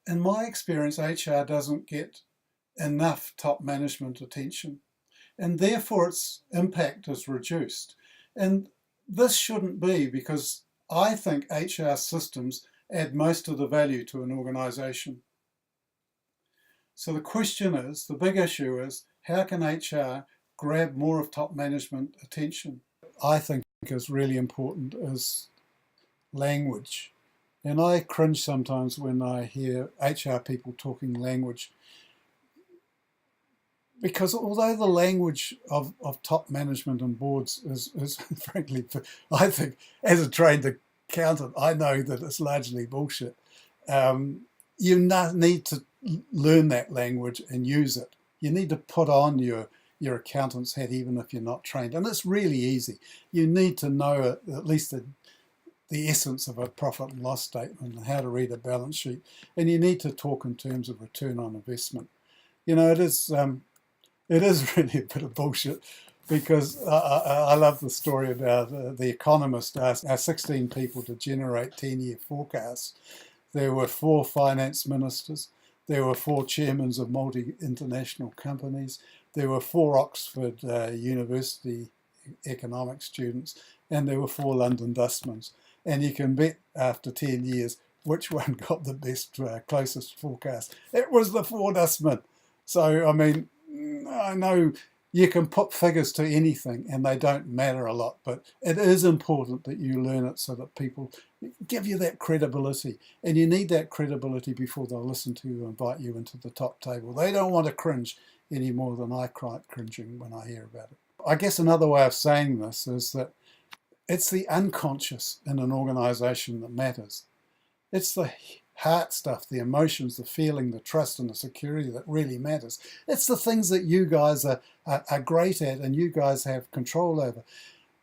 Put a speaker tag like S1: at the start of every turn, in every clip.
S1: In my experience, HR doesn't get enough top management attention, and therefore its impact is reduced. And this shouldn't be, because I think HR systems add most of the value to an organisation. So the question is, the big issue is, how can HR grab more of top management attention? I think is really important is language. And I cringe sometimes when I hear HR people talking language, because although the language of top management and boards is frankly, I think as a trained accountant, I know that it's largely bullshit. You need to learn that language and use it. You need to put on your accountant's hat even if you're not trained. And it's really easy. You need to know at least the essence of a profit and loss statement and how to read a balance sheet. And you need to talk in terms of return on investment. You know, it is really a bit of bullshit, because I love the story about the Economist asked 16 people to generate 10-year forecasts. There were 4 finance ministers, there were 4 chairmen of multi-international companies, there were 4 Oxford University economics students, and there were 4 London dustmen. And you can bet after 10 years which one got the best, closest forecast. It was the 4 dustmen. So, I mean, I know you can put figures to anything and they don't matter a lot, but it is important that you learn it so that people give you that credibility. And you need that credibility before they'll listen to you and invite you into the top table. They don't want to cringe any more than I cry cringing when I hear about it. I guess another way of saying this is that it's the unconscious in an organisation that matters. It's the heart stuff, the emotions, the feeling, the trust and the security that really matters. It's the things that you guys are great at and you guys have control over.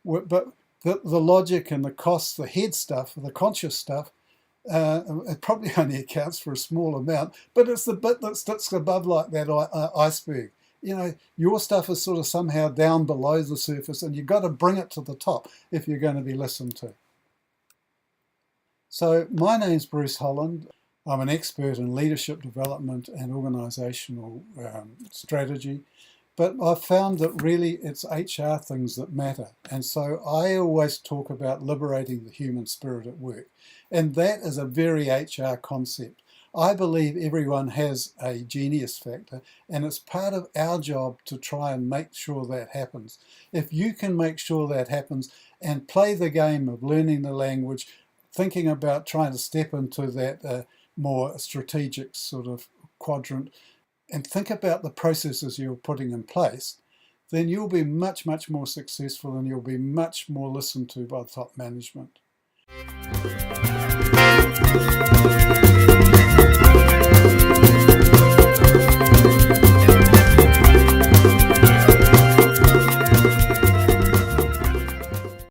S1: But the logic and the costs, the head stuff, the conscious stuff, it probably only accounts for a small amount, but it's the bit that sits above like that iceberg. You know, your stuff is sort of somehow down below the surface, and you've got to bring it to the top if you're going to be listened to. So my name's Bruce Holland. I'm an expert in leadership development and organisational strategy, but I've found that really it's HR things that matter. And so I always talk about liberating the human spirit at work. And that is a very HR concept. I believe everyone has a genius factor, and it's part of our job to try and make sure that happens. If you can make sure that happens and play the game of learning the language, thinking about trying to step into that more strategic sort of quadrant, and think about the processes you're putting in place, then you'll be much, much more successful and you'll be much more listened to by the top management.